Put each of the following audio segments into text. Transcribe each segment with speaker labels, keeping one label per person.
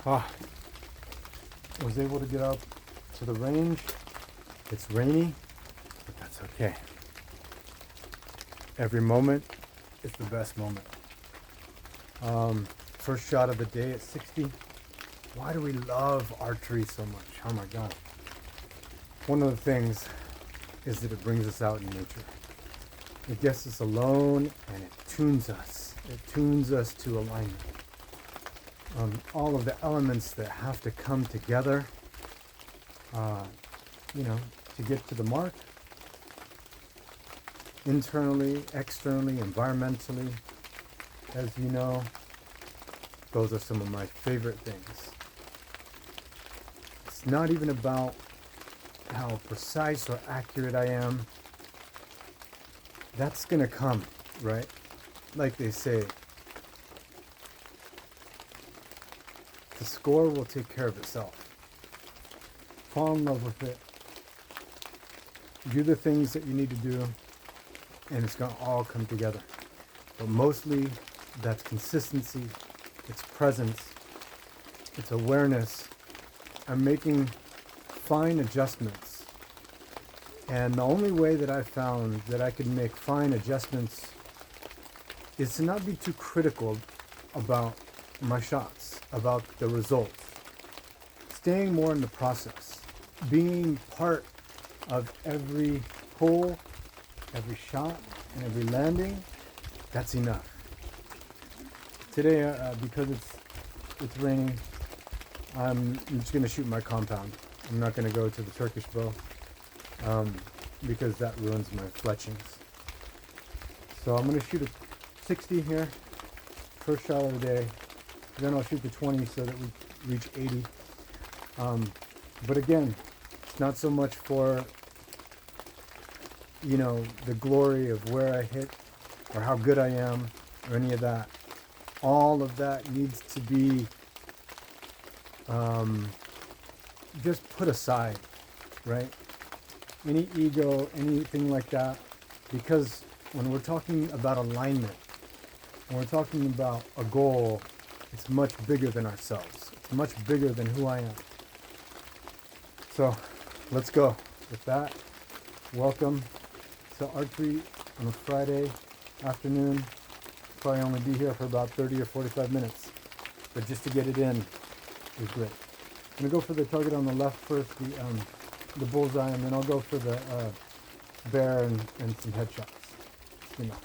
Speaker 1: Ah, was able to get up to the range. It's rainy, but that's okay. Every moment is the best moment. First shot of the day at 60. Why do we love archery so much? Oh my God. One of the things is that it brings us out in nature. It gets us alone and it tunes us. It tunes us to alignment. All of the elements that have to come together, to get to the mark, internally, externally, environmentally, as you know, those are some of my favorite things. It's not even about how precise or accurate I am. That's gonna come, right? Like they say, the score will take care of itself. Fall in love with it. Do the things that you need to do, and it's gonna all come together. But mostly, that's consistency, it's presence, it's awareness. I'm making fine adjustments. And the only way that I've found that I can make fine adjustments is to not be too critical about my shots, about the results. Staying more in the process, being part of every hole, every shot, and every landing, that's enough. Today, because it's raining, I'm just going to shoot my compound. I'm not going to go to the Turkish bow because that ruins my fletchings. So I'm going to shoot a 60 here, first shot of the day. Then I'll shoot the 20 so that we reach 80. But again, it's not so much for, the glory of where I hit or how good I am or any of that. All of that needs to be just put aside, right? Any ego, anything like that, because when we're talking about alignment, when we're talking about a goal, it's much bigger than ourselves. It's much bigger than who I am. So let's go. With that, welcome to archery on a Friday afternoon. Probably only be here for about 30 or 45 minutes, but just to get it in is great. I'm gonna go for the target on the left first, the bullseye, and then I'll go for the bear and some headshots. Bismillah.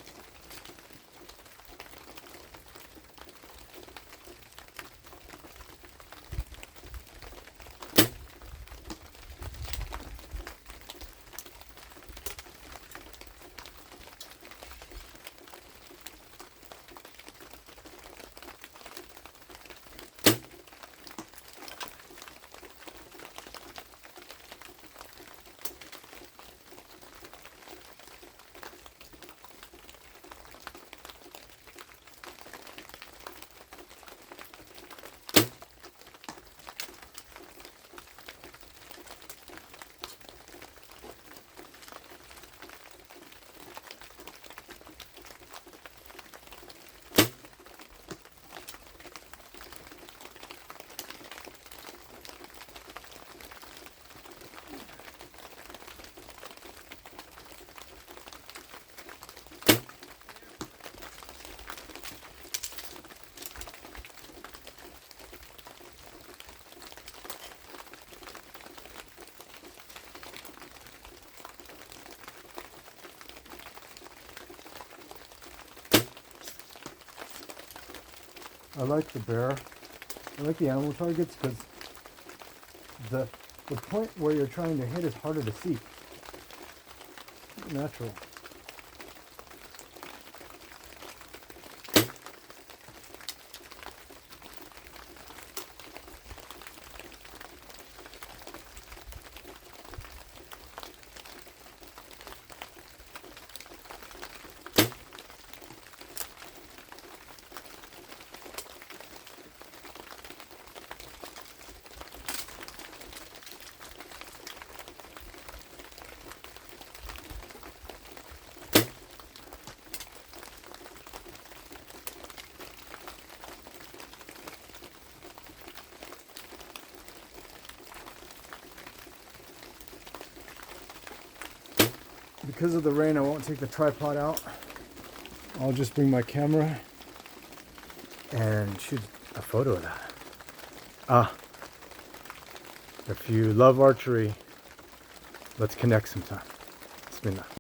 Speaker 1: I like the bear. I like the animal targets because the point where you're trying to hit is harder to see. Natural. because of the rain, I won't take the tripod out. I'll just bring my camera and shoot a photo of that. If you love archery, let's connect sometime. Bismillah.